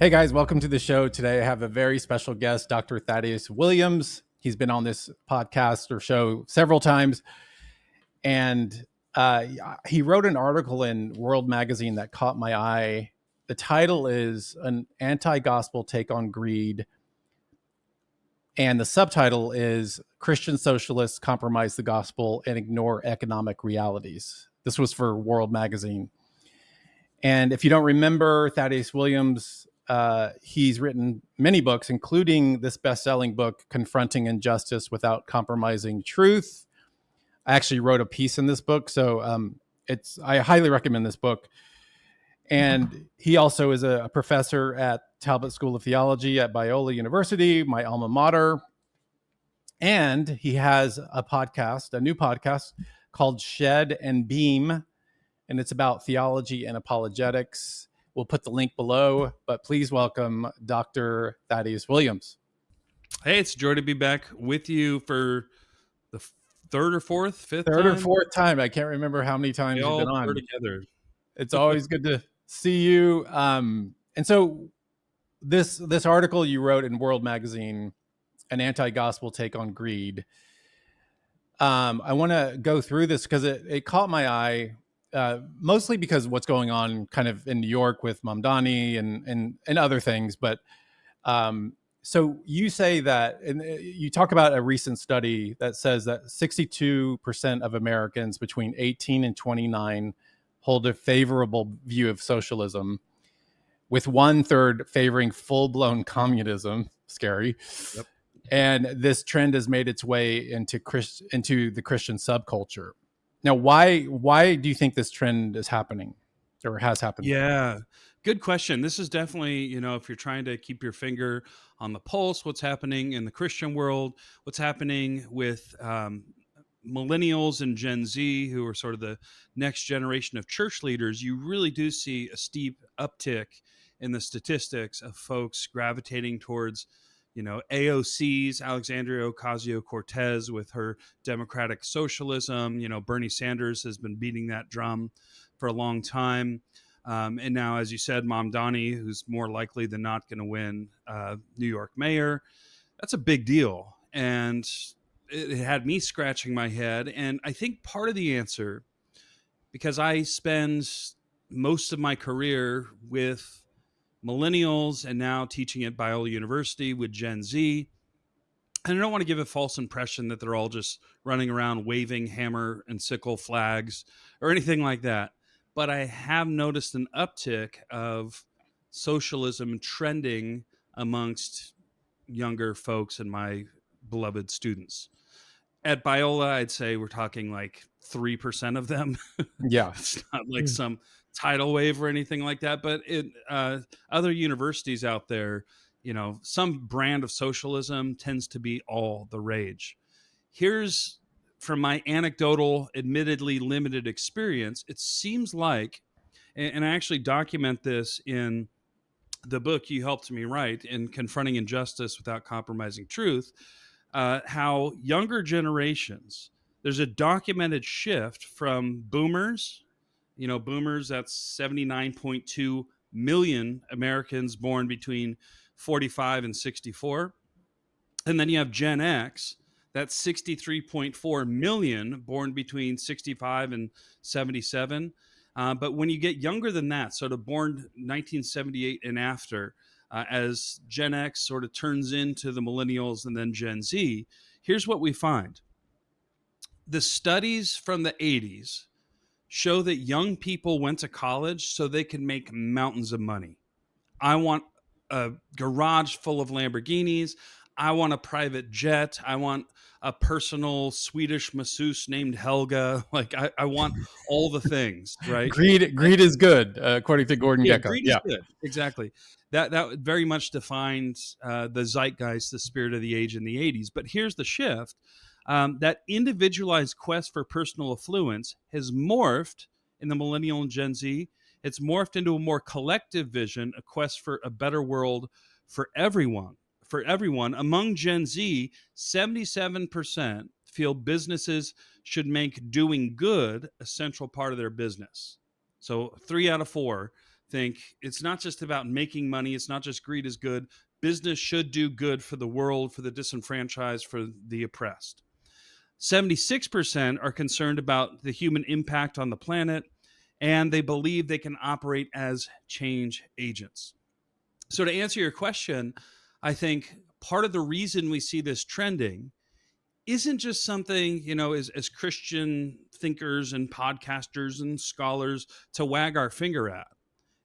Hey guys, welcome to the show. Today I have a very special guest, Dr. Thaddeus Williams. He's been on this podcast or show several times, and he wrote an article in World Magazine that caught my eye. The title is An Anti-Gospel Take on Greed, and the subtitle is Christian Socialists Compromise the Gospel and Ignore Economic Realities. This was for World Magazine. And if you don't remember Thaddeus Williams, he's written many books, including this best-selling book, Confronting Injustice Without Compromising Truth. I actually wrote a piece in this book, so I highly recommend this book. And he also is a professor at Talbot School of Theology at Biola University, my alma mater. And he has a new podcast called Shed and Beam, and it's about theology and apologetics. We'll put the link below, but please welcome Dr. Thaddeus Williams. Hey, it's a joy to be back with you for the third or fourth time. I can't remember how many times you've been on. Together. It's always good to see you. And so this article you wrote in World Magazine, An Anti-Gospel Take on Greed. I want to go through this because it caught my eye. Mostly because of what's going on kind of in New York with Mamdani and other things. But so you say that, and you talk about a recent study that says that 62% of Americans between 18 and 29 hold a favorable view of socialism, with 1/3 favoring full-blown communism. Scary. Yep. And this trend has made its way into the Christian subculture. Now, why do you think this trend is happening or has happened? Yeah, good question. This is definitely, if you're trying to keep your finger on the pulse, what's happening in the Christian world, what's happening with millennials and Gen Z, who are sort of the next generation of church leaders, you really do see a steep uptick in the statistics of folks gravitating towards AOC's, Alexandria Ocasio-Cortez, with her democratic socialism. Bernie Sanders has been beating that drum for a long time. And now, as you said, Mamdani, who's more likely than not going to win New York mayor. That's a big deal. And it had me scratching my head. And I think part of the answer, because I spend most of my career with millennials and now teaching at Biola University with Gen Z. And I don't want to give a false impression that they're all just running around waving hammer and sickle flags or anything like that. But I have noticed an uptick of socialism trending amongst younger folks and my beloved students. At Biola, I'd say we're talking like 3% of them. Yeah. It's not like some tidal wave or anything like that, but other universities out there, some brand of socialism tends to be all the rage. Here's from my anecdotal, admittedly limited experience. It seems like, and I actually document this in the book you helped me write, in Confronting Injustice Without Compromising Truth, how younger generations, there's a documented shift from boomers. Boomers, that's 79.2 million Americans born between 45 and 64. And then you have Gen X, that's 63.4 million born between 65 and 77. But when you get younger than that, sort of born 1978 and after, as Gen X sort of turns into the millennials and then Gen Z, here's what we find. The studies from the 80s show that young people went to college so they could make mountains of money. I want a garage full of Lamborghinis. I want a private jet. I want a personal Swedish masseuse named Helga. Like I want all the things, right? Greed is good, according to Gordon Gekko. Greed is good. Exactly. That very much defined the zeitgeist, the spirit of the age in the 80s. But here's the shift. That individualized quest for personal affluence has morphed in the millennial and Gen Z. It's morphed into a more collective vision, a quest for a better world for everyone. Among Gen Z, 77% feel businesses should make doing good a central part of their business. So 3 out of 4 think it's not just about making money. It's not just greed is good. Business should do good for the world, for the disenfranchised, for the oppressed. 76% are concerned about the human impact on the planet, and they believe they can operate as change agents. So, to answer your question, I think part of the reason we see this trending isn't just something, as Christian thinkers and podcasters and scholars to wag our finger at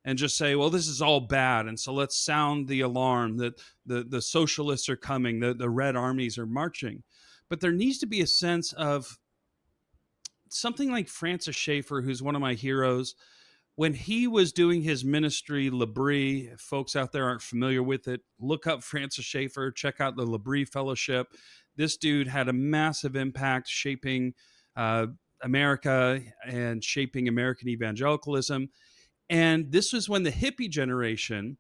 and just say, well, this is all bad. And so let's sound the alarm that the socialists are coming, the red armies are marching. But there needs to be a sense of something like Francis Schaeffer, who's one of my heroes. When he was doing his ministry, L'Abri, if folks out there aren't familiar with it, look up Francis Schaeffer, check out the L'Abri Fellowship. This dude had a massive impact shaping America and shaping American evangelicalism. And this was when the hippie generation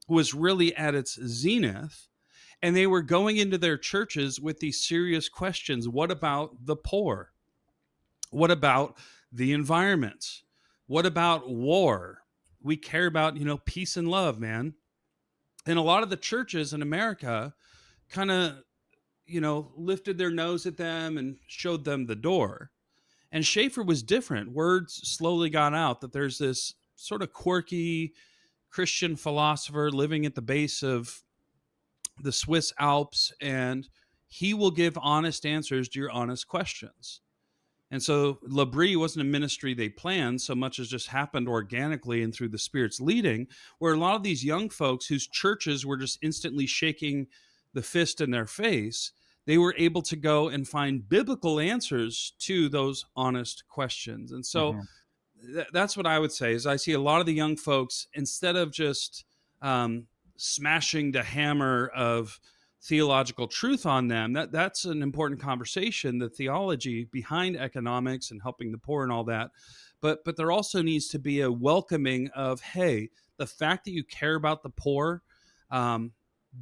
was really at its zenith. And they were going into their churches with these serious questions. What about the poor? What about the environment? What about war? We care about, peace and love, man. And a lot of the churches in America kind of, lifted their nose at them and showed them the door. And Schaeffer was different. Words slowly got out that there's this sort of quirky Christian philosopher living at the base of the Swiss Alps, and he will give honest answers to your honest questions. And so L'Abri wasn't a ministry they planned so much as just happened organically and through the Spirit's leading, where a lot of these young folks whose churches were just instantly shaking the fist in their face, they were able to go and find biblical answers to those honest questions. And so that's what I would say is I see a lot of the young folks, instead of just smashing the hammer of theological truth on them, that's an important conversation, the theology behind economics and helping the poor and all that. But there also needs to be a welcoming of, hey, the fact that you care about the poor,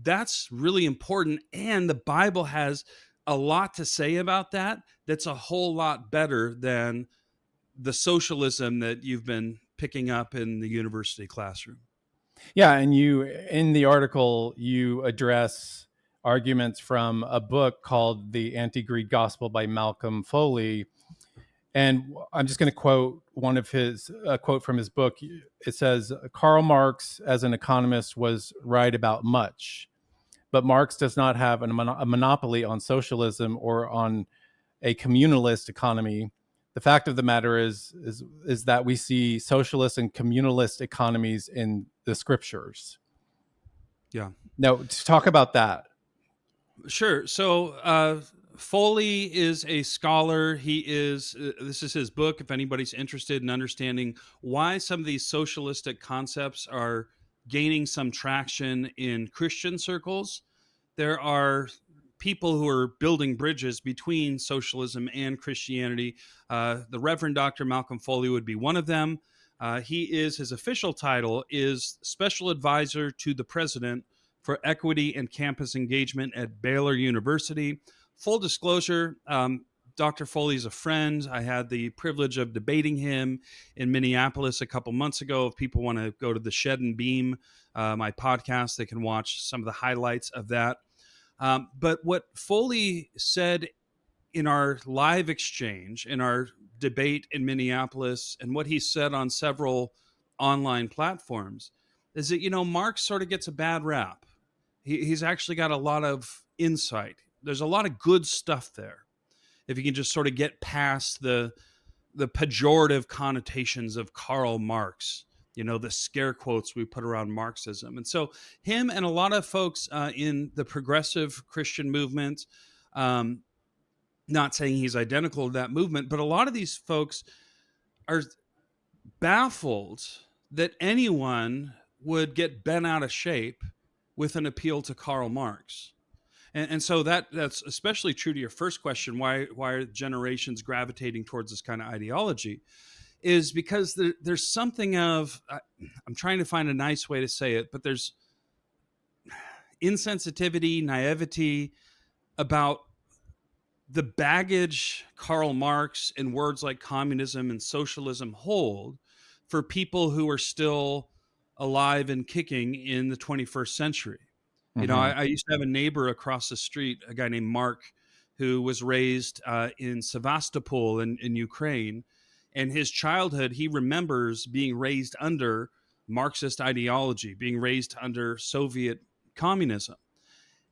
that's really important. And the Bible has a lot to say about that. That's a whole lot better than the socialism that you've been picking up in the university classroom. Yeah, and you in the article you address arguments from a book called The Anti-Greed Gospel by Malcolm Foley. And I'm just going to quote a quote from his book. It says, Karl Marx, as an economist, was right about much, but Marx does not have a monopoly on socialism or on a communalist economy. The fact of the matter is that we see socialist and communalist economies in the scriptures. Yeah. Now, to talk about that. Sure. So Foley is a scholar. This is his book. If anybody's interested in understanding why some of these socialistic concepts are gaining some traction in Christian circles, there are people who are building bridges between socialism and Christianity. The Reverend Dr. Malcolm Foley would be one of them. His official title is Special Advisor to the President for Equity and Campus Engagement at Baylor University. Full disclosure, Dr. Foley is a friend. I had the privilege of debating him in Minneapolis a couple months ago. If people want to go to the Shed and Beam, my podcast, they can watch some of the highlights of that. But what Foley said in our live exchange, in our debate in Minneapolis, and what he said on several online platforms is that, Marx sort of gets a bad rap. He's actually got a lot of insight. There's a lot of good stuff there. If you can just sort of get past the pejorative connotations of Karl Marx, the scare quotes we put around Marxism. And so him and a lot of folks in the progressive Christian movement, not saying he's identical to that movement, but a lot of these folks are baffled that anyone would get bent out of shape with an appeal to Karl Marx. And so that's especially true to your first question, why are generations gravitating towards this kind of ideology, is because there's something of, I'm trying to find a nice way to say it, but there's insensitivity, naivety about the baggage Karl Marx and words like communism and socialism hold for people who are still alive and kicking in the 21st century. You know, Mhm. I used to have a neighbor across the street, a guy named Mark, who was raised in Sevastopol in Ukraine. And his childhood, he remembers being raised under Marxist ideology, being raised under Soviet communism.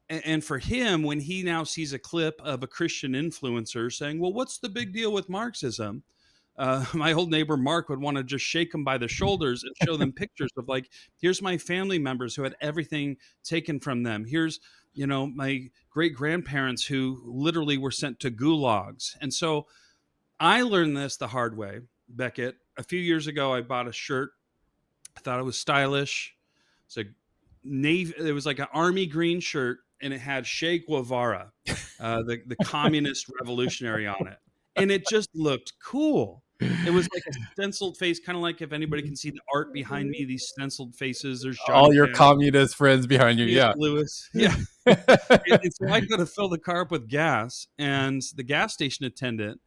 And for him, when he now sees a clip of a Christian influencer saying, well, what's the big deal with Marxism? My old neighbor Mark would want to just shake them by the shoulders and show them pictures of, like, here's my family members who had everything taken from them. Here's, you know, my great grandparents who literally were sent to gulags. And so I learned this the hard way, Beckett. A few years ago, I bought a shirt. I thought it was stylish. It's a navy. It was like an army green shirt, and it had Che Guevara, the communist revolutionary, on it, and it just looked cool. It was like a stenciled face, kind of like, if anybody can see the art behind me, these stenciled faces. There's Johnny All your Cash, communist friends behind you. C.S. Yeah. Lewis. Yeah. And so I go to fill the car up with gas, and the gas station attendant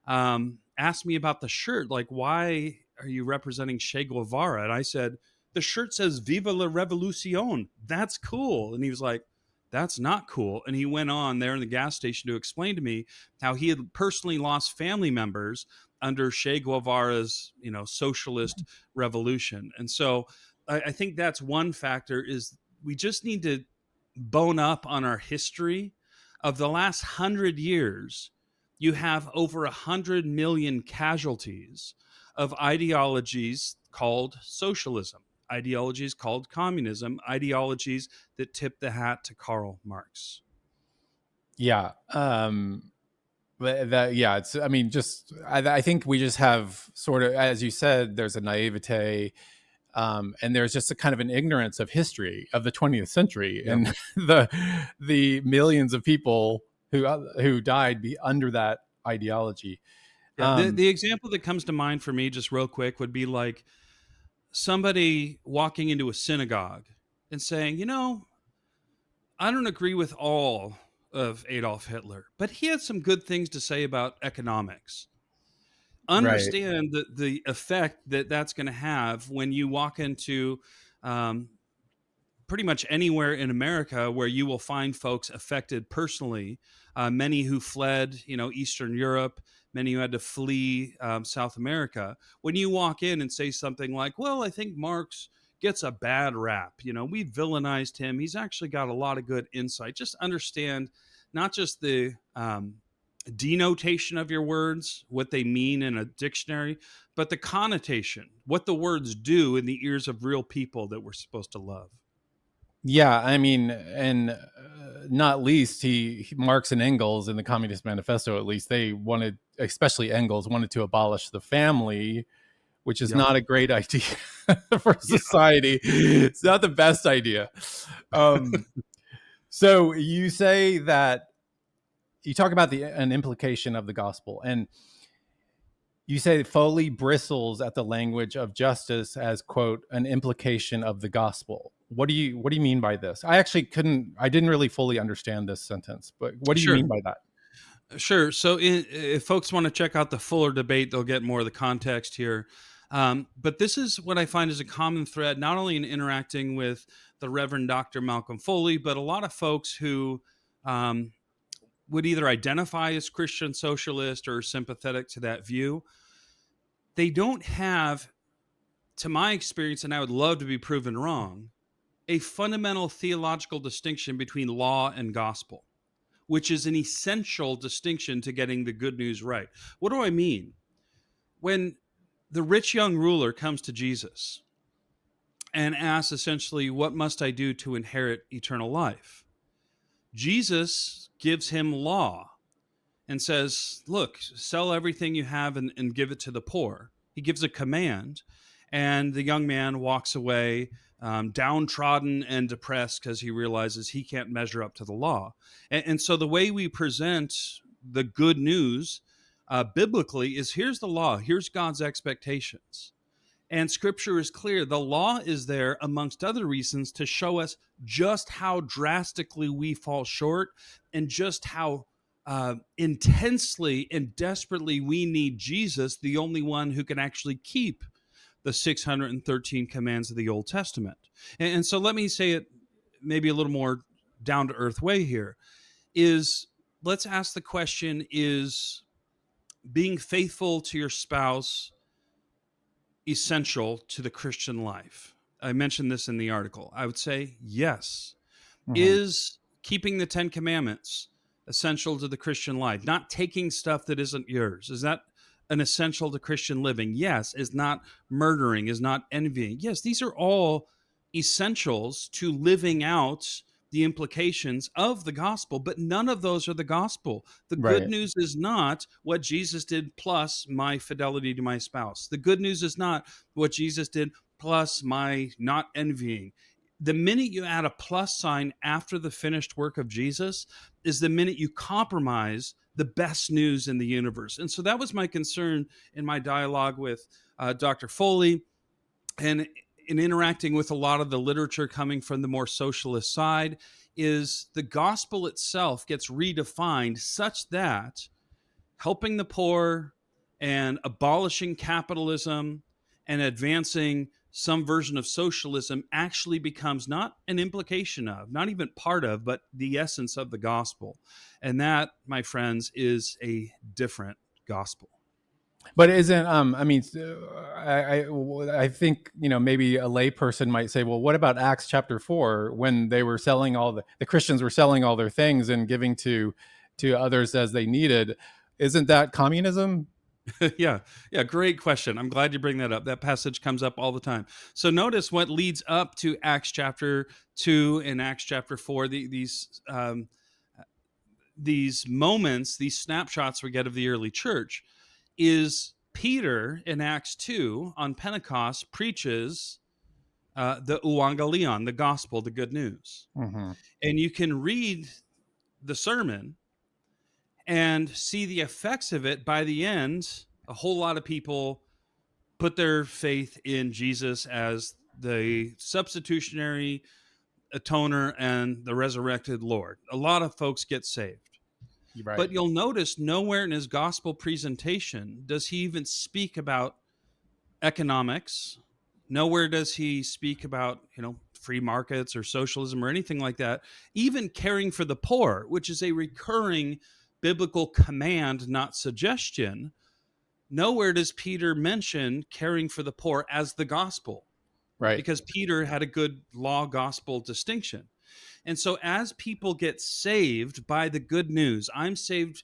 asked me about the shirt. Like, why are you representing Che Guevara? And I said, the shirt says Viva la Revolucion. That's cool. And he was like, that's not cool. And he went on there in the gas station to explain to me how he had personally lost family members under Che Guevara's, you know, socialist revolution. And so I think that's one factor, is we just need to bone up on our history of the last 100 years. You have over 100 million casualties of ideologies called socialism, ideologies called communism, ideologies that tip the hat to Karl Marx. Yeah. But that, yeah, it's, I mean, just, I think we just have sort of, as you said, there's a naivete, and there's just a kind of an ignorance of history of the 20th century, Yep. and the millions of people who died under that ideology. Yeah, the example that comes to mind for me, just real quick, would be like somebody walking into a synagogue and saying, you know, I don't agree with all of Adolf Hitler, but he had some good things to say about economics. Right. Understand the effect that that's going to have when you walk into um, pretty much anywhere in America where you will find folks affected personally. Many who fled, you know, Eastern Europe, many who had to flee South America. When you walk in and say something like, well, I think Marx gets a bad rap. You know, we villainized him. He's actually got a lot of good insight. Just understand not just the denotation of your words, what they mean in a dictionary, but the connotation, what the words do in the ears of real people that we're supposed to love. Yeah, I mean, and not least, Marx and Engels in the Communist Manifesto, at least, they wanted, especially Engels, wanted to abolish the family, which is Yep. not a great idea for Yeah. society. It's not the best idea. So you say that you talk about an implication of the gospel, and you say Foley bristles at the language of justice as, quote, an implication of the gospel. What do you mean by this? I didn't really fully understand this sentence, but what do you Sure. mean by that? Sure. So if folks want to check out the fuller debate, they'll get more of the context here. But this is what I find is a common thread, not only in interacting with the Reverend Dr. Malcolm Foley, but a lot of folks who would either identify as Christian socialist or sympathetic to that view. They don't have, to my experience, and I would love to be proven wrong, a fundamental theological distinction between law and gospel, which is an essential distinction to getting the good news right. What do I mean? When the rich young ruler comes to Jesus and asks essentially, what must I do to inherit eternal life? Jesus gives him law and says, look, sell everything you have and give it to the poor. He gives a command, and the young man walks away downtrodden and depressed because he realizes he can't measure up to the law. And so the way we present the good news biblically is, here's the law, here's God's expectations. And scripture is clear. The law is there, amongst other reasons, to show us just how drastically we fall short and just how intensely and desperately we need Jesus, the only one who can actually keep the 613 commands of the Old Testament. And so let me say it maybe a little more down to earth way here is, let's ask the question, is being faithful to your spouse essential to the Christian life? I mentioned this in the article. I would say yes. Is keeping the 10 commandments essential to the Christian life? Not taking stuff that isn't yours, is that an essential to Christian living? Yes. Is not murdering, is not envying? Yes, these are all essentials to living out the implications of the gospel, but none of those are the gospel. The good Right. news is not what Jesus did plus my fidelity to my spouse. The good news is not what Jesus did plus my not envying. The minute you add a plus sign after the finished work of Jesus is the minute you compromise the best news in the universe. And so that was my concern in my dialogue with Dr. Foley, and in interacting with a lot of the literature coming from the more socialist side, is the gospel itself gets redefined such that helping the poor and abolishing capitalism and advancing some version of socialism actually becomes not an implication of, not even part of, but the essence of the gospel. And that, my friends, is a different gospel. But isn't I mean, I think, you know, maybe a layperson might say, well, what about Acts chapter 4, when they were selling all the Christians were selling all their things and giving to others as they needed? Isn't that communism? Yeah, great question. I'm glad you bring that up. That passage comes up all the time. So notice what leads up to Acts chapter 2 and Acts chapter 4. These moments, these snapshots we get of the early church, is Peter in Acts 2 on Pentecost preaches the euangelion, the gospel, the good news. Mm-hmm. And you can read the sermon and see the effects of it. By the end, a whole lot of people put their faith in Jesus as the substitutionary atoner and the resurrected Lord. A lot of folks get saved. Right. But you'll notice nowhere in his gospel presentation does he even speak about economics. Nowhere does he speak about, free markets or socialism or anything like that. Even caring for the poor, which is a recurring biblical command, not suggestion. Nowhere does Peter mention caring for the poor as the gospel. Right. Because Peter had a good law gospel distinction. And so as people get saved by the good news, I'm saved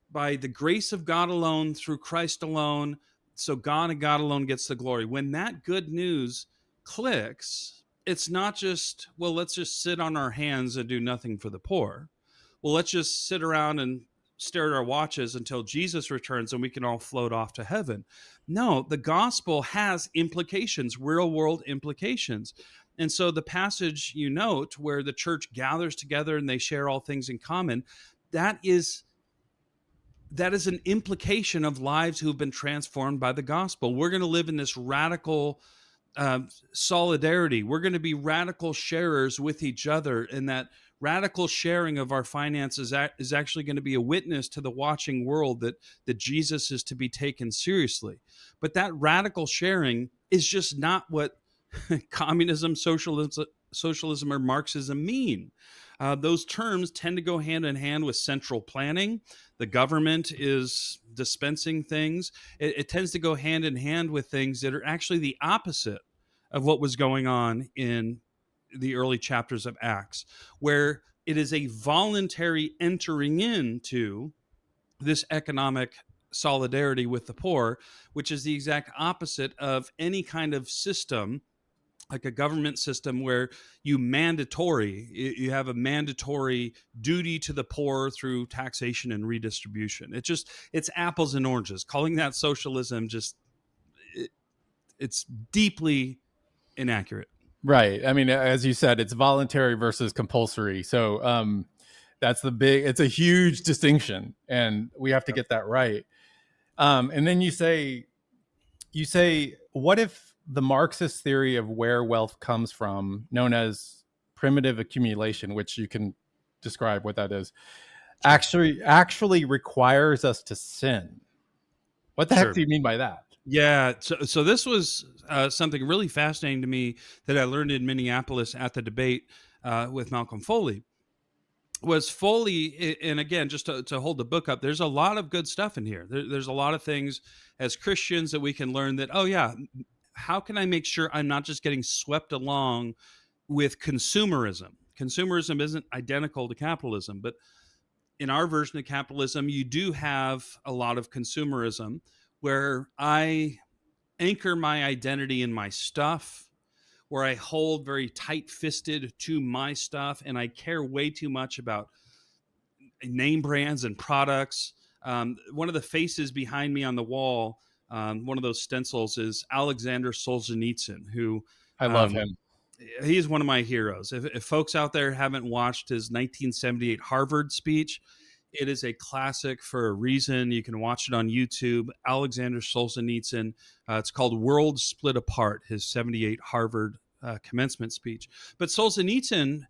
by the grace of God alone, through Christ alone, so God and God alone gets the glory. When that good news clicks, it's not just, well, let's just sit on our hands and do nothing for the poor. Well, let's just sit around and stare at our watches until Jesus returns and we can all float off to heaven. No, the gospel has implications, real world implications. And so the passage you note where the church gathers together and they share all things in common, that is an implication of lives who have been transformed by the gospel. We're going to live in this radical solidarity. We're going to be radical sharers with each other, and that radical sharing of our finances is actually going to be a witness to the watching world that Jesus is to be taken seriously. But that radical sharing is just not what communism, socialism, or Marxism mean. Those terms tend to go hand in hand with central planning. The government is dispensing things. It tends to go hand in hand with things that are actually the opposite of what was going on in the early chapters of Acts, where it is a voluntary entering into this economic solidarity with the poor, which is the exact opposite of any kind of system, like a government system where you have a mandatory duty to the poor through taxation and redistribution. It's apples and oranges. Calling that socialism, it's deeply inaccurate. Right. I mean, as you said, it's voluntary versus compulsory. So it's a huge distinction, and we have to get that right. And then you say, what if the Marxist theory of where wealth comes from, known as primitive accumulation, which you can describe what that is, actually requires us to sin? What the heck do you mean by that? Yeah. So this was something really fascinating to me that I learned in Minneapolis at the debate with Malcolm Foley. Was Foley, and again, just to hold the book up, there's a lot of good stuff in here. There's a lot of things as Christians that we can learn that, oh, yeah, how can I make sure I'm not just getting swept along with consumerism? Consumerism isn't identical to capitalism, but in our version of capitalism, you do have a lot of consumerism where I anchor my identity in my stuff, where I hold very tight fisted to my stuff, and I care way too much about name brands and products. One of the faces behind me on the wall, one of those stencils, is Alexander Solzhenitsyn, who I love um, him. he's one of my heroes. If folks out there haven't watched his 1978 Harvard speech, it is a classic for a reason. You can watch it on YouTube. Alexander Solzhenitsyn. It's called World Split Apart, his 78 Harvard commencement speech. But Solzhenitsyn,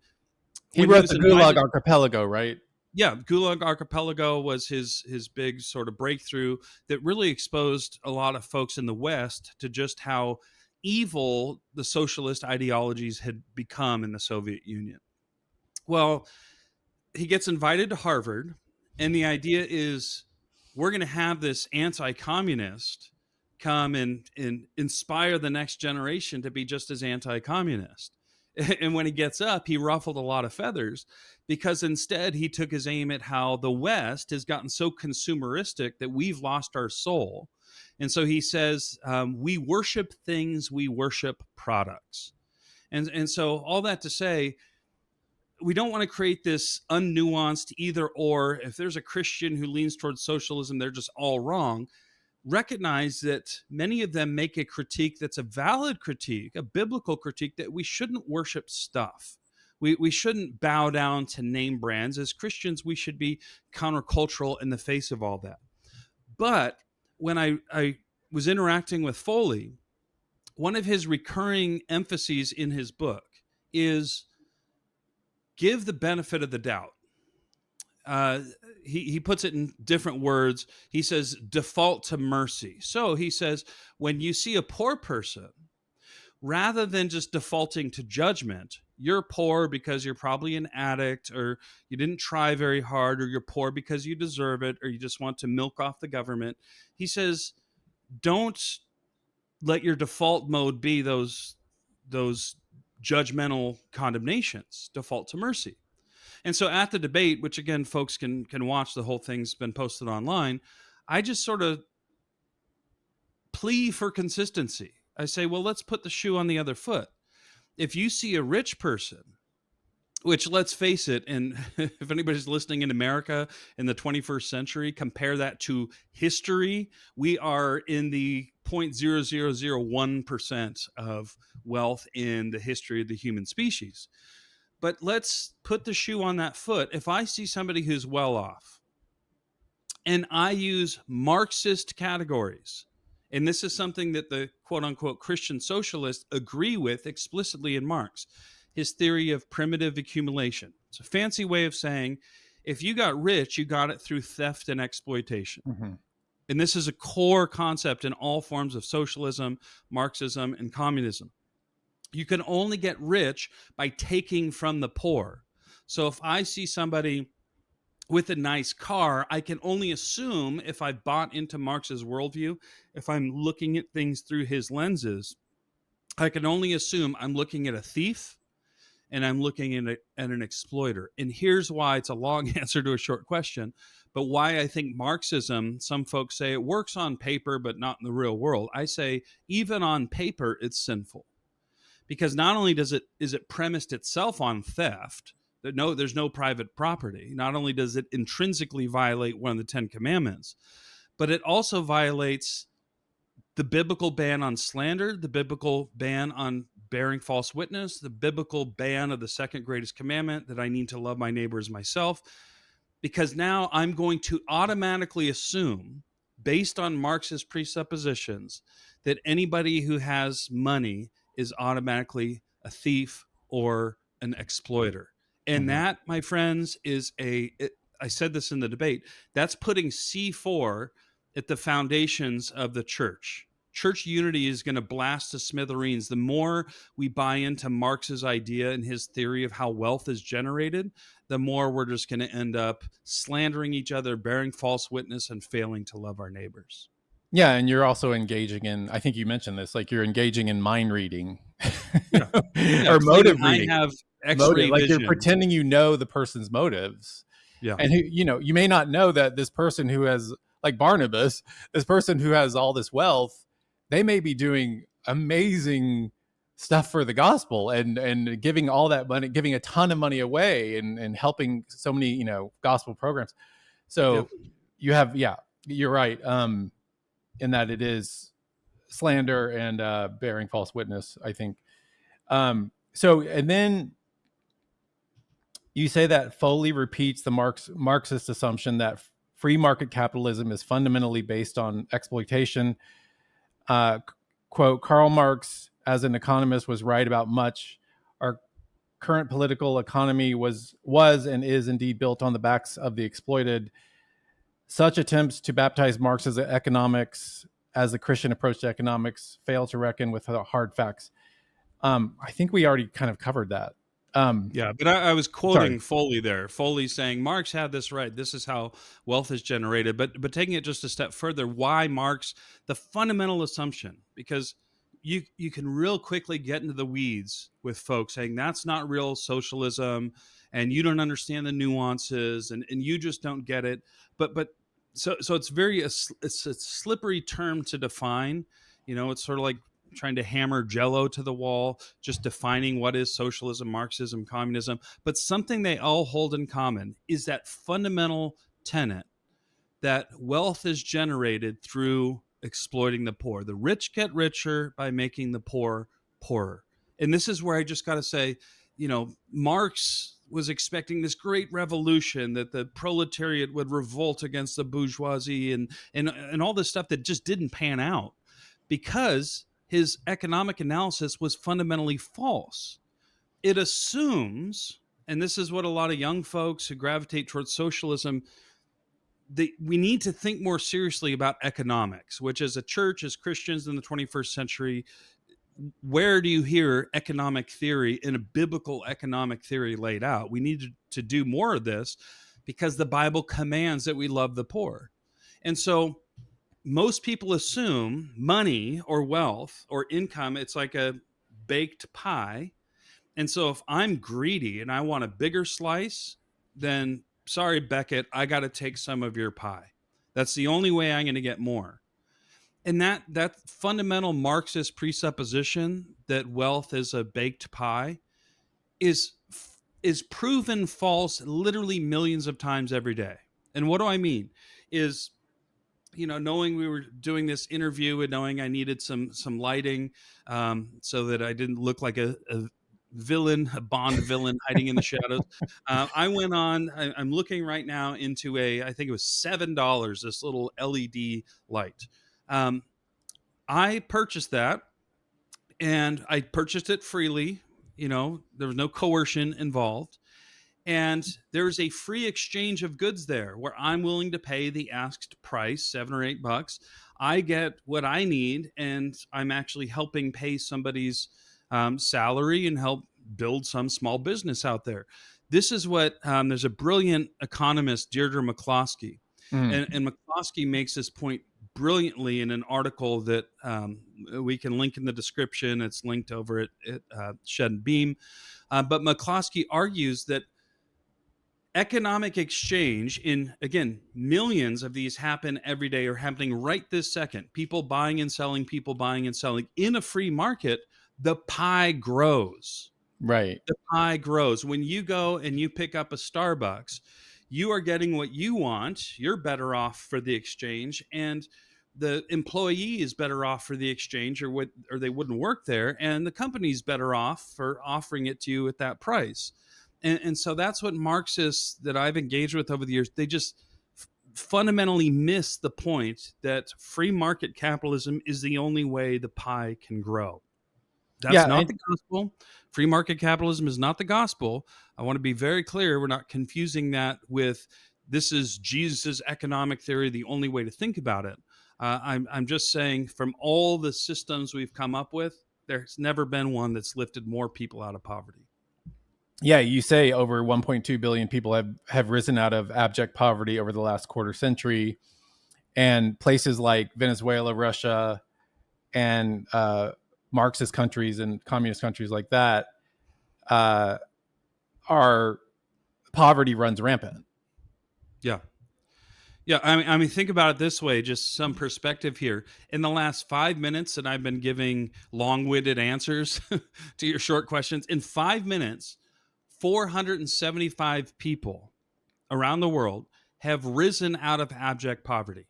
He when he wrote was the Gulag invited, Archipelago, right? yeah, Gulag Archipelago was his big sort of breakthrough that really exposed a lot of folks in the West to just how evil the socialist ideologies had become in the Soviet Union. Well, he gets invited to Harvard, and the idea is we're going to have this anti-communist come and inspire the next generation to be just as anti-communist. And when he gets up, he ruffled a lot of feathers because instead he took his aim at how the West has gotten so consumeristic that we've lost our soul. And so he says, we worship things, we worship products. And so all that to say, we don't want to create this unnuanced either or. If there's a Christian who leans towards socialism, they're just all wrong. Recognize that many of them make a critique that's a valid critique, a biblical critique, that we shouldn't worship stuff. We shouldn't bow down to name brands. As Christians, we should be countercultural in the face of all that. But when I was interacting with Foley, one of his recurring emphases in his book is give the benefit of the doubt. He puts it in different words. He says, default to mercy. So he says, when you see a poor person, rather than just defaulting to judgment, you're poor because you're probably an addict, or you didn't try very hard, or you're poor because you deserve it, or you just want to milk off the government. He says, don't let your default mode be those judgmental condemnations. Default to mercy. And so at the debate, which again, folks can watch, the whole thing's been posted online, I just sort of plea for consistency. I say, well, let's put the shoe on the other foot. If you see a rich person, which, let's face it, and if anybody's listening in America in the 21st century, compare that to history, we are in the 0.0001% of wealth in the history of the human species. But let's put the shoe on that foot. If I see somebody who's well off and I use Marxist categories, and this is something that the quote unquote Christian socialists agree with explicitly in Marx, his theory of primitive accumulation. It's a fancy way of saying if you got rich, you got it through theft and exploitation. Mm-hmm. And this is a core concept in all forms of socialism, Marxism, and communism. You can only get rich by taking from the poor. So if I see somebody with a nice car, I can only assume, if I bought into Marx's worldview, if I'm looking at things through his lenses, I can only assume I'm looking at a thief and I'm looking at an exploiter. And here's why it's a long answer to a short question, but why I think Marxism, some folks say it works on paper, but not in the real world. I say even on paper, it's sinful. Because not only is it premised itself on theft, that there's no private property. Not only does it intrinsically violate one of the 10 commandments, but it also violates the biblical ban on slander, the biblical ban on bearing false witness, the biblical ban of the second greatest commandment, that I need to love my neighbor as myself. Because now I'm going to automatically assume, based on Marxist presuppositions, that anybody who has money is automatically a thief or an exploiter. And that, my friends, is I said this in the debate, that's putting C4 at the foundations of the church. church unity is going to blast to smithereens. The more we buy into Marx's idea and his theory of how wealth is generated, the more we're just going to end up slandering each other, bearing false witness, and failing to love our neighbors. Yeah, and you're also engaging in, I think you mentioned this, like you're engaging in mind reading Yeah. or Claiming motive reading. I have Motive, X-ray like you're vision. pretending you know the person's motives. Yeah. And you may not know that this person who has, like Barnabas, this person who has all this wealth, they may be doing amazing stuff for the gospel and giving all that money, giving a ton of money away and helping so many, gospel programs. So Yep. you have, you're right. In that it is slander and bearing false witness, I think. So, and then you say that Foley repeats the Marxist assumption that free market capitalism is fundamentally based on exploitation. Quote, Karl Marx, as an economist, was right about much. Our current political economy was and is indeed built on the backs of the exploited. Such attempts to baptize Marx's economics as the Christian approach to economics fail to reckon with the hard facts. I think we already kind of covered that. Yeah, but I was quoting Foley there. Foley saying Marx had this right. This is how wealth is generated. But taking it just a step further, why Marx? The fundamental assumption, because you can real quickly get into the weeds with folks saying that's not real socialism, and you don't understand the nuances, and you just don't get it. But so it's it's a slippery term to define. It's sort of like trying to hammer Jello to the wall, just defining what is socialism, Marxism, communism. But something they all hold in common is that fundamental tenet that wealth is generated through exploiting the poor. The rich get richer by making the poor poorer. And this is where I just got to say, Marx was expecting this great revolution, that the proletariat would revolt against the bourgeoisie and all this stuff that just didn't pan out because his economic analysis was fundamentally false. It assumes, and this is what a lot of young folks who gravitate towards socialism, we need to think more seriously about economics, which as a church, as Christians in the 21st century, where do you hear economic theory in a biblical economic theory laid out? We need to do more of this because the Bible commands that we love the poor. And so most people assume money or wealth or income, it's like a baked pie. And so if I'm greedy and I want a bigger slice, then sorry, Becket, I got to take some of your pie. That's the only way I'm going to get more. And that fundamental Marxist presupposition that wealth is a baked pie is proven false literally millions of times every day. And what do I mean is, knowing we were doing this interview and knowing I needed some lighting so that I didn't look like a villain, a Bond villain hiding in the shadows. I went on, I'm looking right now into I think it was $7, this little LED light. I purchased that and I purchased it freely. There was no coercion involved. And there's a free exchange of goods there where I'm willing to pay the asked price, $7 or $8. I get what I need, and I'm actually helping pay somebody's salary and help build some small business out there. This is what there's a brilliant economist, Deirdre McCloskey, and McCloskey makes this point brilliantly in an article that we can link in the description. It's linked over at Shed and Beam. But McCloskey argues that economic exchange again, millions of these happen every day or happening right this second. People buying and selling in a free market. The pie grows. Right. The pie grows. When you go and you pick up a Starbucks, you are getting what you want. You're better off for the exchange, and the employee is better off for the exchange, or they wouldn't work there, and the company's better off for offering it to you at that price. And so that's what Marxists that I've engaged with over the years, they just fundamentally miss the point that free market capitalism is the only way the pie can grow. That's not the gospel. Free market capitalism is not the gospel. I want to be very clear. We're not confusing that with this is Jesus's economic theory, the only way to think about it. I'm just saying, from all the systems we've come up with, there's never been one that's lifted more people out of poverty. Yeah, you say over 1.2 billion people have risen out of abject poverty over the last quarter century, and places like Venezuela, Russia, and Marxist countries and communist countries like that, our poverty runs rampant. Yeah. Yeah, I mean, think about it this way, just some perspective here. In the last 5 minutes that I've been giving long-winded answers to your short questions, in 5 minutes, 475 people around the world have risen out of abject poverty.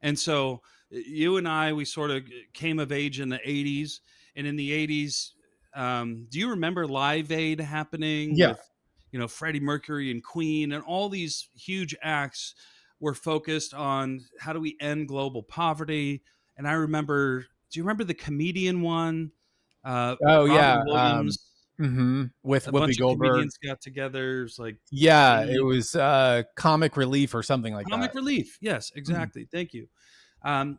And so you and I, we sort of came of age in the 80s. And in the 80s, do you remember Live Aid happening Yeah. with, Freddie Mercury and Queen, and all these huge acts were focused on how do we end global poverty? And I remember, do you remember the comedian one? Oh Robin yeah. Williams, With a Whoopi bunch of Goldberg. comedians got together. It was like Yeah, it 80 was comic relief or something like comic that. relief. Yes, Mhm. exactly. Thank you. Um,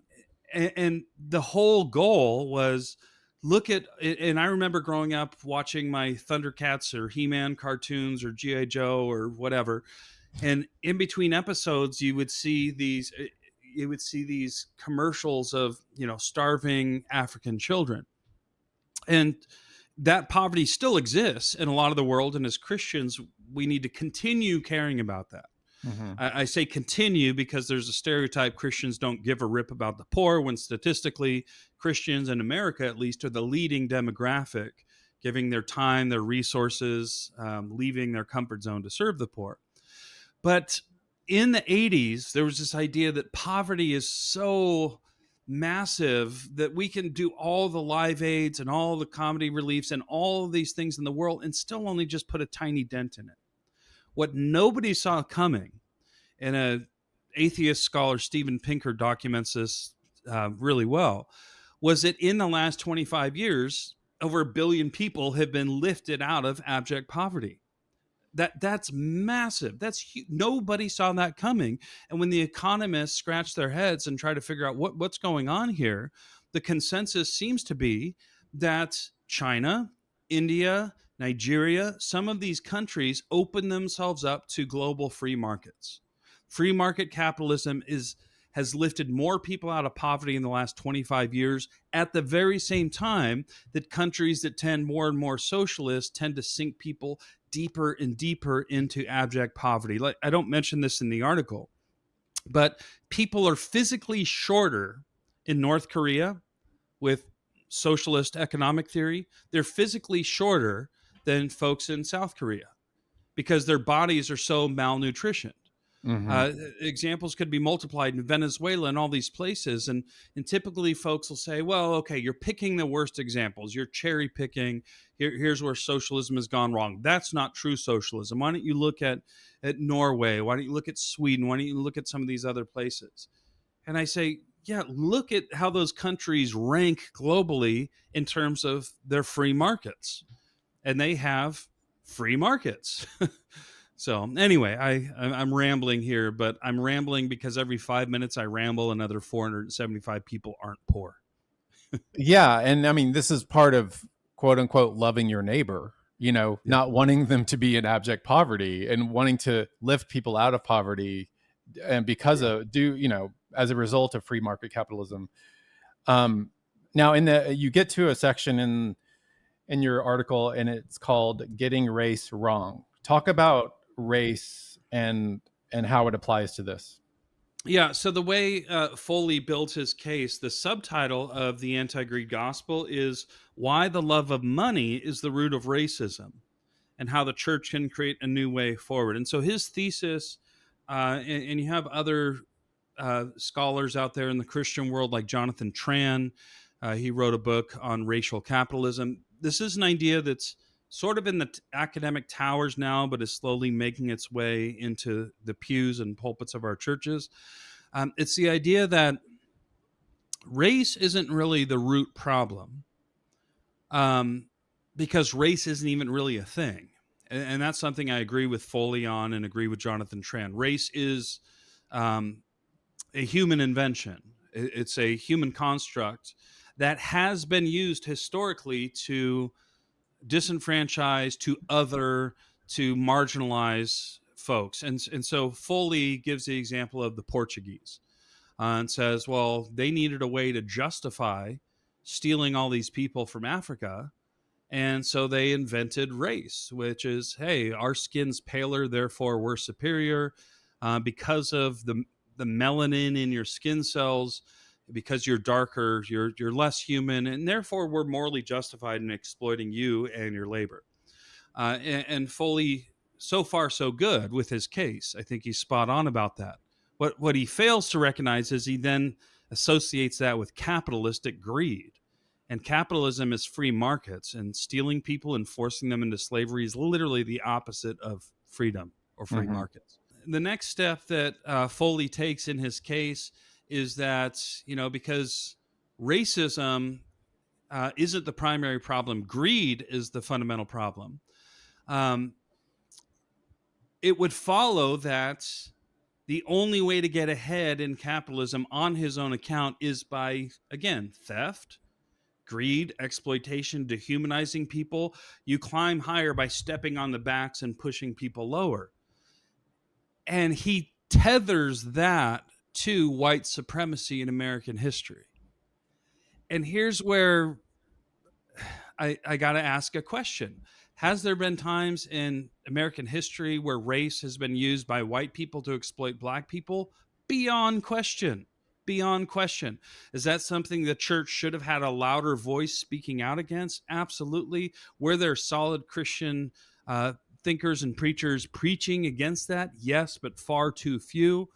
and the whole goal was look at, and I remember growing up watching my Thundercats or He-Man cartoons or G.I. Joe or whatever. And in between episodes, you would see these commercials of, starving African children. And that poverty still exists in a lot of the world. And as Christians, we need to continue caring about that. Mhm. I say continue because there's a stereotype Christians don't give a rip about the poor, when statistically Christians in America, at least, are the leading demographic, giving their time, their resources, leaving their comfort zone to serve the poor. But in the 80s, there was this idea that poverty is so massive that we can do all the Live Aids and all the comedy reliefs and all of these things in the world and still only just put a tiny dent in it. What nobody saw coming, and a atheist scholar, Steven Pinker, documents this really well, was that in the last 25 years, over 1 billion people have been lifted out of abject poverty. That's massive. Nobody saw that coming. And when the economists scratch their heads and try to figure out what's going on here, the consensus seems to be that China, India, Nigeria, some of these countries open themselves up to global free markets. Free market capitalism has lifted more people out of poverty in the last 25 years, at the very same time that countries that tend more and more socialist tend to sink people deeper and deeper into abject poverty. Like, I don't mention this in the article, but people are physically shorter in North Korea with socialist economic theory. They're physically shorter than folks in South Korea because their bodies are so malnutritioned. Mhm. Examples could be multiplied in Venezuela and all these places. And typically folks will say, well, okay, you're picking the worst examples. You're cherry picking. Here's where socialism has gone wrong. That's not true socialism. Why don't you look at Norway? Why don't you look at Sweden? Why don't you look at some of these other places? And I say, yeah, look at how those countries rank globally in terms of their free markets. And they have free markets. So anyway, I'm rambling here, but I'm rambling because every 5 minutes I ramble, another 475 people aren't poor. Yeah, and I mean, this is part of quote unquote loving your neighbor, Yeah. not wanting them to be in abject poverty and wanting to lift people out of poverty, and because Yeah. of as a result of free market capitalism. Um Now you get to a section in your article, and it's called Getting Race Wrong. Talk about race and how it applies to this. Yeah. So the way Foley builds his case, the subtitle of the Anti-Greed Gospel is "Why the Love of Money is the Root of Racism, and How the Church Can Create a New Way Forward." And so his thesis, and you have other scholars out there in the Christian world like Jonathan Tran. He wrote a book on racial capitalism. This is an idea that's sort of in the academic towers now, but is slowly making its way into the pews and pulpits of our churches. It's the idea that race isn't really the root problem, um, because race isn't even really a thing. And that's something I agree with Foley on and agree with Jonathan Tran. Race is a human invention. It's a human construct that has been used historically to disenfranchise, to other, to marginalize folks. And so Foley gives the example of the Portuguese, and says, well, they needed a way to justify stealing all these people from Africa. And so they invented race, which is, hey, our skin's paler, therefore we're superior because of the melanin in your skin cells. Because you're darker, you're less human, and therefore we're morally justified in exploiting you and your labor. And Foley, so far so good with his case. I think he's spot on about that. What he fails to recognize is he then associates that with capitalistic greed. And capitalism is free markets, and stealing people and forcing them into slavery is literally the opposite of freedom or free markets. The next step that Foley takes in his case is that, because racism isn't the primary problem, greed is the fundamental problem. It would follow that the only way to get ahead in capitalism on his own account is by, again, theft, greed, exploitation, dehumanizing people. You climb higher by stepping on the backs and pushing people lower. And he tethers that to white supremacy in American history. And here's where I got to ask a question. Has there been times in American history where race has been used by white people to exploit black people? Beyond question. Beyond question. Is that something the church should have had a louder voice speaking out against? Absolutely. Were there solid Christian thinkers and preachers preaching against that? Yes, but far too few.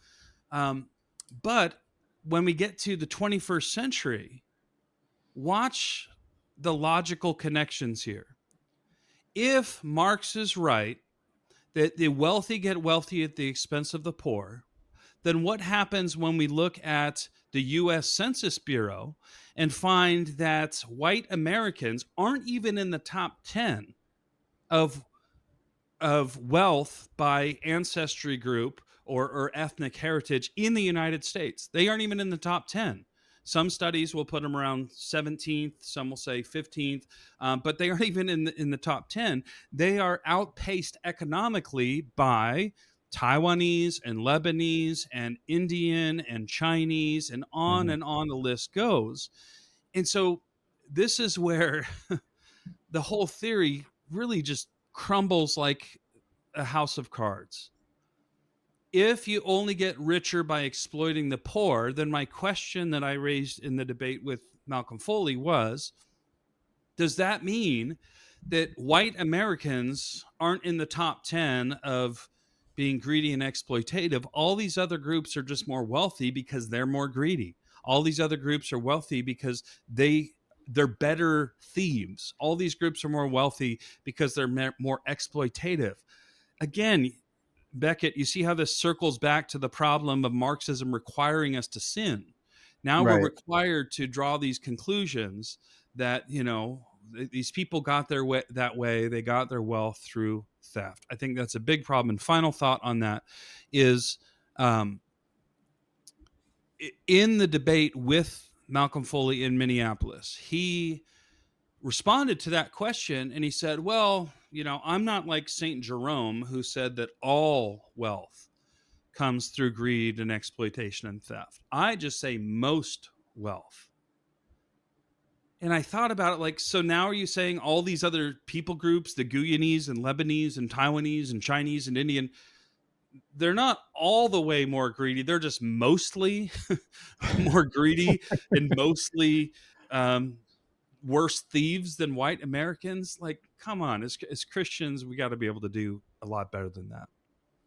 But when we get to the 21st century, watch the logical connections here. If Marx is right, that the wealthy get wealthy at the expense of the poor, then what happens when we look at the U.S. Census Bureau and find that white Americans aren't even in the top 10 of wealth by ancestry group or ethnic heritage in the United States? They aren't even in the top 10. Some studies will put them around 17th, some will say 15th, but they aren't even in the top 10. They are outpaced economically by Taiwanese and Lebanese and Indian and Chinese, and on the list goes. And so this is where the whole theory really just crumbles like a house of cards. If you only get richer by exploiting the poor, then my question that I raised in the debate with Malcolm Foley was, does that mean that white Americans aren't in the top 10 of being greedy and exploitative? All these other groups are just more wealthy because they're more greedy. All these other groups are wealthy because they're better thieves. All these groups are more wealthy because they're more exploitative. Again, Becket, you see how this circles back to the problem of Marxism requiring us to sin. Now we're required to draw these conclusions that, these people got their way that way. They got their wealth through theft. I think that's a big problem. And final thought on that is, in the debate with Malcolm Foley in Minneapolis, he responded to that question and he said, well, I'm not like St. Jerome, who said that all wealth comes through greed and exploitation and theft. I just say most wealth. And I thought about it like, so now are you saying all these other people groups, the Guyanese and Lebanese and Taiwanese and Chinese and Indian, they're not all the way more greedy. They're just mostly more greedy and mostly worse thieves than white Americans? Like, come on, as Christians, we got to be able to do a lot better than that.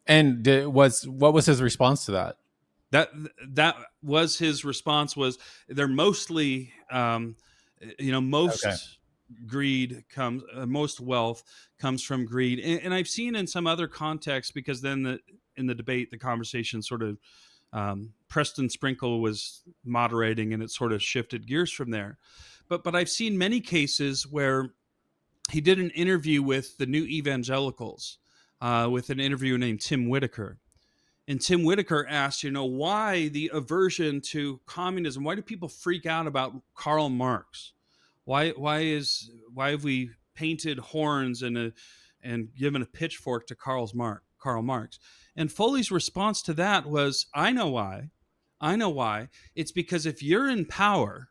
And what was his response to that? That was his response, was they're mostly, most greed comes, most wealth comes from greed. And I've seen in some other contexts, because then in the debate, the conversation sort of, Preston Sprinkle was moderating and it sort of shifted gears from there. But I've seen many cases where he did an interview with the New Evangelicals, with an interviewer named Tim Whitaker. And Tim Whitaker asked, why the aversion to communism? Why do people freak out about Karl Marx? Why have we painted horns and given a pitchfork to Karl Marx? And Foley's response to that was, I know why. It's because if you're in power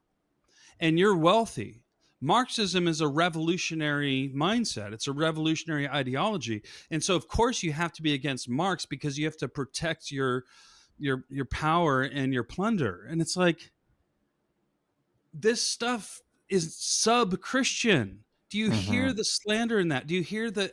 and you're wealthy, Marxism is a revolutionary mindset. It's a revolutionary ideology. And so, of course, you have to be against Marx because you have to protect your power and your plunder. And it's like, this stuff is sub-Christian. Do you hear the slander in that? Do you hear the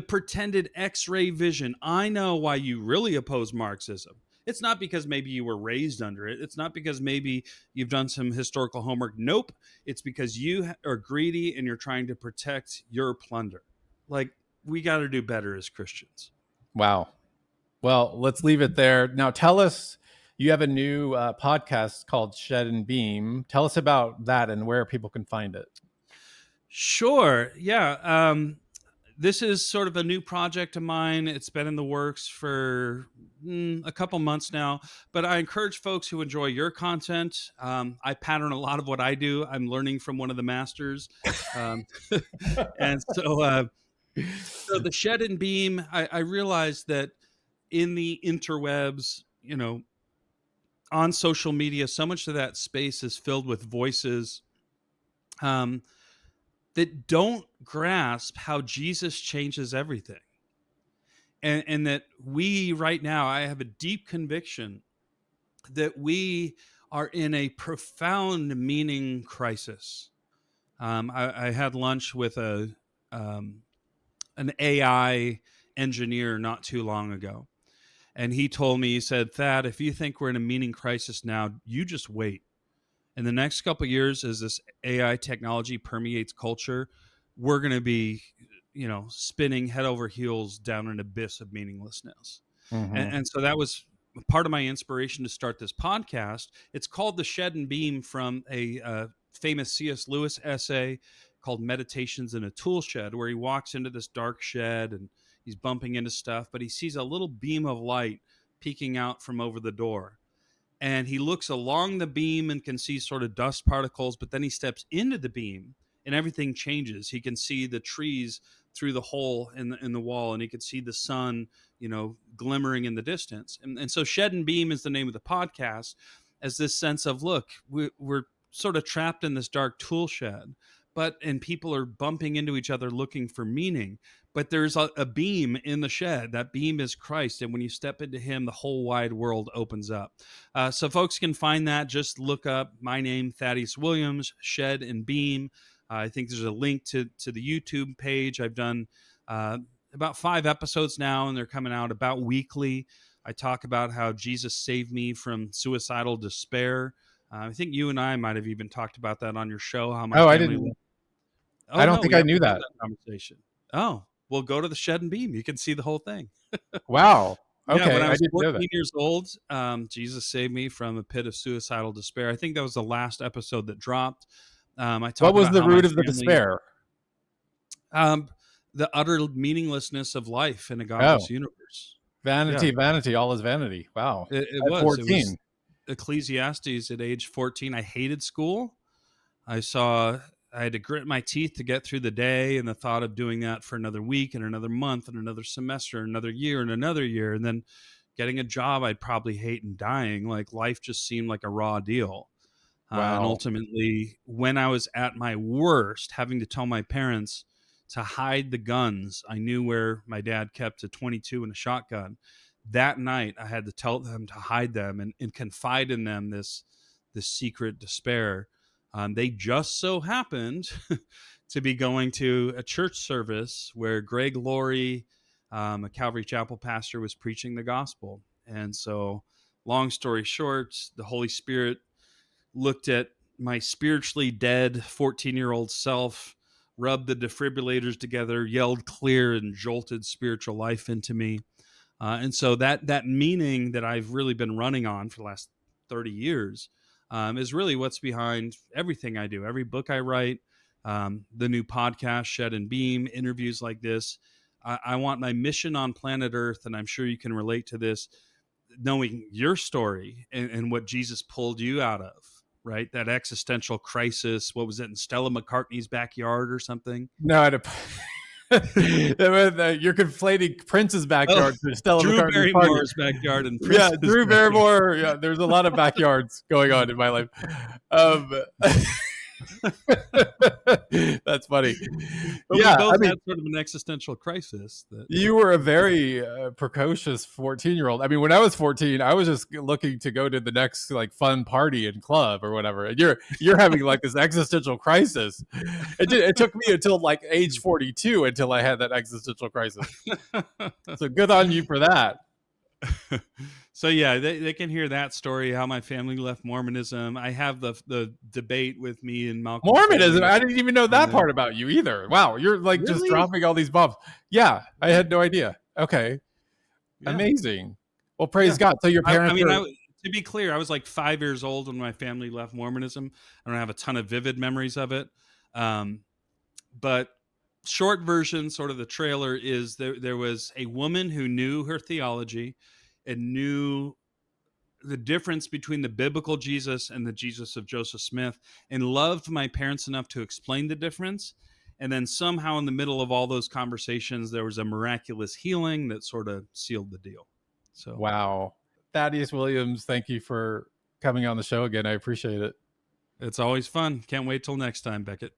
pretended X-ray vision? I know why you really oppose Marxism. It's not because maybe you were raised under it. It's not because maybe you've done some historical homework. Nope. It's because you are greedy and you're trying to protect your plunder. Like, we got to do better as Christians. Wow. Well, let's leave it there. Now, tell us, you have a new podcast called Shed and Beam. Tell us about that and where people can find it. Sure. Yeah. This is sort of a new project of mine. It's been in the works for a couple months now, but I encourage folks who enjoy your content. I pattern a lot of what I do. I'm learning from one of the masters. And so the Shed and Beam, I realized that in the interwebs, on social media, so much of that space is filled with voices that don't grasp how Jesus changes everything. And that we right now, I have a deep conviction that we are in a profound meaning crisis. I had lunch with an AI engineer not too long ago. And he told me, he said, Thad, if you think we're in a meaning crisis now, you just wait. In the next couple of years, as this AI technology permeates culture, we're going to be, spinning head over heels down an abyss of meaninglessness. And so that was part of my inspiration to start this podcast. It's called The Shed and Beam, from a famous C.S. Lewis essay called Meditations in a Tool Shed, where he walks into this dark shed and he's bumping into stuff, but he sees a little beam of light peeking out from over the door. And he looks along the beam and can see sort of dust particles, but then he steps into the beam and everything changes. He can see the trees through the hole in the wall, and he can see the sun, glimmering in the distance. And so Shed and Beam is the name of the podcast, as this sense of, look, we're sort of trapped in this dark tool shed, and people are bumping into each other looking for meaning. But there's a beam in the shed. That beam is Christ. And when you step into him, the whole wide world opens up. So folks can find that. Just look up my name, Thaddeus Williams, Shed and Beam. I think there's a link to the YouTube page. I've done about 5 episodes now, and they're coming out about weekly. I talk about how Jesus saved me from suicidal despair. I think you and I might have even talked about that on your show. How my family I didn't. I don't think I knew that conversation. Oh, well, go to the Shed and Beam. You can see the whole thing. Wow. Okay. Yeah, when I was didn't know 14 that. years old, Jesus saved me from a pit of suicidal despair. I think that was the last episode that dropped. What was the root of the despair? The utter meaninglessness of life in a godless universe. Vanity, all is vanity. Wow. It was 14. It was Ecclesiastes at age 14. I hated school. I had to grit my teeth to get through the day, and the thought of doing that for another week and another month and another semester, another year and another year, and then getting a job I'd probably hate and dying. Like, life just seemed like a raw deal. Wow. And ultimately, when I was at my worst, having to tell my parents to hide the guns, I knew where my dad kept a .22 and a shotgun. That night, I had to tell them to hide them and confide in them this secret despair. They just so happened to be going to a church service where Greg Laurie, a Calvary Chapel pastor, was preaching the gospel. And so, long story short, the Holy Spirit looked at my spiritually dead 14-year-old self, rubbed the defibrillators together, yelled clear, and jolted spiritual life into me. And so that meaning that I've really been running on for the last 30 years is really what's behind everything I do. Every book I write, the new podcast, Shed and Beam, interviews like this. I want my mission on planet Earth, and I'm sure you can relate to this, knowing your story and what Jesus pulled you out of, right? That existential crisis. What was it, in Stella McCartney's backyard or something? No, you're conflating Prince's backyard to Stella Drew McCartney's party. Barrymore's backyard and Yeah, Prince's Drew backyard. Barrymore. Yeah, there's a lot of backyards going on in my life. That's funny. But Yeah, we both had sort of an existential crisis. You were a very precocious 14-year-old. I mean, when I was 14, I was just looking to go to the next like fun party and club or whatever. And you're having like this existential crisis. It took me until like age 42 until I had that existential crisis. So good on you for that. So yeah, they can hear that story, how my family left Mormonism. I have the debate with me and Malcolm. Mormonism? I didn't even know that part about you either. Wow, you're like just dropping all these bombs. Yeah, I had no idea. Okay. Yeah. Amazing. Well, praise God. So your parents to be clear, I was like 5 years old when my family left Mormonism. I don't have a ton of vivid memories of it. But short version, sort of the trailer, is there was a woman who knew her theology and knew the difference between the biblical Jesus and the Jesus of Joseph Smith, and loved my parents enough to explain the difference. And then somehow in the middle of all those conversations, there was a miraculous healing that sort of sealed the deal. So, wow. Thaddeus Williams, thank you for coming on the show again. I appreciate it. It's always fun. Can't wait till next time, Becket.